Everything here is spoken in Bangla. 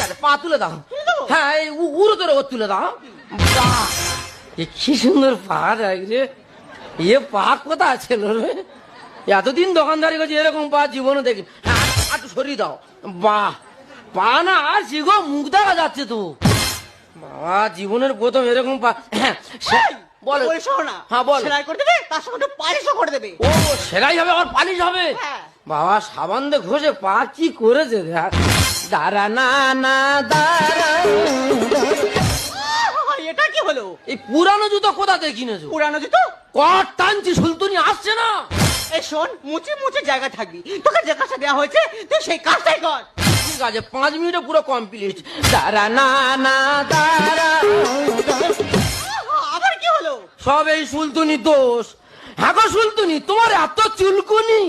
আছে, পা তুলে দাও। হ্যাঁ, এই উড়ো তোর ওর তুলে দাও। বাহ, এ কি সুন্দর পা দেখ রে। এ পা কোথা ছিল রে? এতদিন দোকানদারি করছি, এরকম পা জীবনে দেখি। হ্যাঁ, একটু সরিয়ে দাও। বাহ, পা না আর গো, মুখ দেখা যাচ্ছে তো। বাবা, জীবনের প্রথম এরকম পা। হ্যাঁ, বলো। ওই শোনো না, হ্যাঁ, বল। সেলাই করে দেবে, তার সঙ্গে একটু পালিশও করে দেবে। ও, সেলাই হবে আর পালিশ হবে? হ্যাঁ। বাবা, সাবান দিয়ে ঘষে পা কি করেছে দেখ। দাঁড়া না না দাঁড়া। এটা কি হলো? এই পুরানো জুতো কোথাতে কিনেছো? পুরানো জুতো? কট টানছি, সুলতুনি আসছে না। এই শোন, মুচি মুচি জায়গা থাকবি, তোকে যে কাজটা দেওয়া হয়েছে তুই সেই কাজটাই কর। ঠিক আছে, 5 মিনিটে পুরো কমপ্লিট। দাঁড়া না না দাঁড়া। আবার কি হলো? সব এই সুলতুনি দোষ। হ্যাঁ গো সুলতুনি, তোমার এত চুলকুনি।